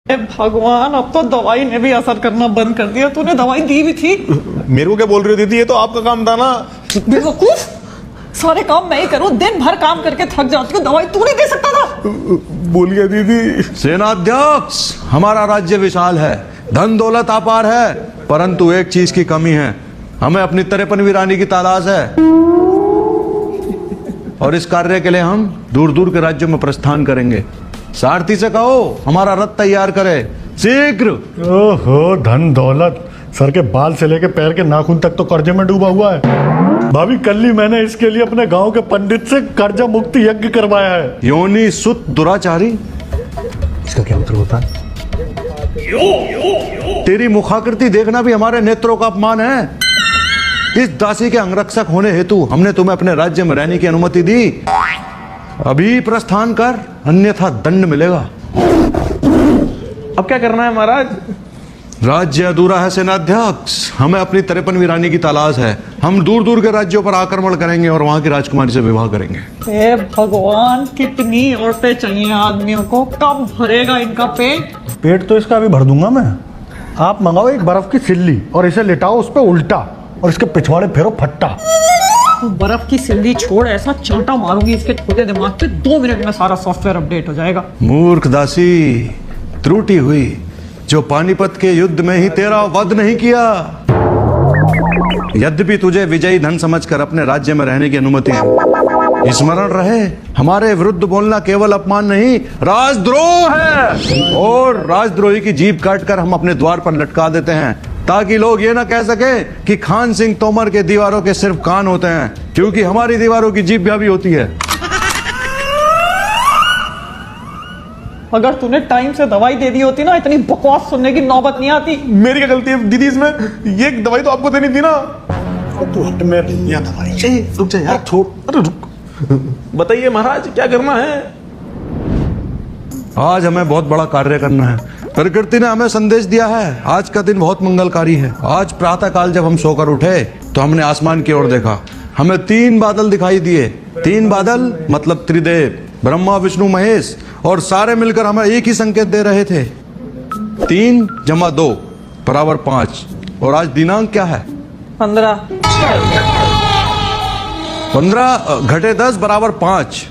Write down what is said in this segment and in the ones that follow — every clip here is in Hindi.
भगवान, अब तो दवाई ने भी असर करना बंद कर दिया। तूने दवाई दी भी थी। मेरे को क्या बोल रही हो दीदी, ये तो आपका काम था ना। बेवकूफ, सारे काम मैं ही करूं, दिन भर काम करके थक जाती हूँ, दवाई तू नहीं दे सकता था। भूल गया दीदी। सेनाध्यक्ष, हमारा राज्य विशाल है, धन दौलत अपार है, परंतु एक चीज की कमी है, हमें अपनी 53वीं रानी की तलाश है। और इस कार्य के लिए हम दूर दूर के राज्यों में प्रस्थान करेंगे। सारथी से कहो हमारा रथ तैयार करे शीघ्र। ओहो, धन दौलत, सर के बाल से लेके पैर के नाखून तक तो कर्जे में डूबा हुआ है। भाभी, कल ही मैंने इसके लिए अपने गांव के पंडित से कर्जा मुक्ति यज्ञ करवाया है। योनि सुत दुराचारी, इसका क्या मतलब होता है? तेरी मुखाकृति देखना भी हमारे नेत्रों का अपमान है। इस दासी के अंगरक्षक होने हेतु हमने तुम्हें अपने राज्य में रहने की अनुमति दी। अभी प्रस्थान कर, अन्यथा दंड मिलेगा। अब क्या करना है महाराज? राज्य अधूरा है सेनाध्यक्ष, हमें अपनी 53वीं रानी की तलाश है। हम दूर दूर के राज्यों पर आक्रमण करेंगे और वहां की राजकुमारी से विवाह करेंगे। हे भगवान, कितनी औरतें चाहिए आदमियों को, कब भरेगा इनका पेट? पेट तो इसका अभी भर दूंगा मैं। आप मंगाओ एक बर्फ की सिल्ली और इसे लिटाओ उस पर उल्टा, और इसके पिछवाड़े फेरो फट्टा। बर्फ की सिल्ली छोड़, ऐसा चांटा मारूंगी इसके छोटे दिमाग पे, 2 मिनट में सारा सॉफ्टवेयर अपडेट हो जाएगा। मूर्ख दासी, त्रुटि हुई जो पानीपत के युद्ध में ही तेरा वध नहीं किया। यद्यपि तुझे विजयी धन समझकर अपने राज्य में रहने की अनुमति है, स्मरण रहे हमारे विरुद्ध बोलना केवल अपमान नहीं, राजद्रोह है। और राजद्रोही की जीभ काटकर हम अपने द्वार पर लटका देते हैं, ताकि लोग ये ना कह सके कि खान सिंह तोमर के दीवारों के सिर्फ कान होते हैं, क्योंकि हमारी दीवारों की जीभ भी होती है। अगर तूने टाइम से दवाई दे दी होती ना, इतनी बकवास सुनने की नौबत नहीं आती। मेरी क्या गलती है दीदी इसमें? ये दवाई तो आपको देनी थी ना। तू हट, मैं लिया दवाई। रुक जा यार, छोड़। अरे रुक, बताइए महाराज क्या करना है? आज हमें बहुत बड़ा कार्य करना है। प्रकृति ने हमें संदेश दिया है, आज का दिन बहुत मंगलकारी है। आज प्रातः काल जब हम सोकर उठे तो हमने आसमान की ओर देखा, हमें 3 बादल दिखाई दिए। 3 बादल मतलब त्रिदेव, ब्रह्मा विष्णु महेश, और सारे मिलकर हमें एक ही संकेत दे रहे थे, 3 + 2 = 5। और आज दिनांक क्या है? 15 घटे 10 = 5।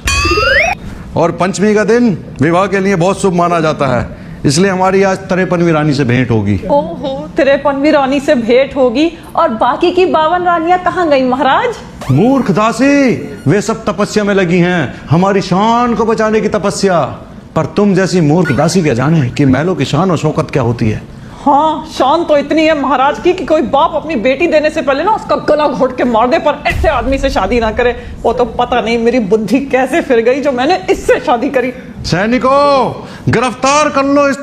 और पंचमी का दिन विवाह के लिए बहुत शुभ माना जाता है, इसलिए हमारी आज 53वीं रानी से भेंट होगी। ओहो, 53वीं रानी से भेंट होगी, और बाकी की 52 रानियां कहाँ गई महाराज? मूर्ख दासी, वे सब तपस्या में लगी हैं, हमारी शान को बचाने की तपस्या। पर तुम जैसी मूर्ख दासी क्या जाने कि महलों की शान और शौकत क्या होती है। हाँ, शान तो इतनी है महाराज की कि कोई बाप अपनी बेटी देने से पहले ना उसका गला घोट के मार दे, पर ऐसे आदमी से शादी ना करे। वो तो पता नहीं मेरी बुद्धि कैसे फिर गई जो मैंने इससे शादी करी। सैनिकों, गिरफ्तार कर लो इस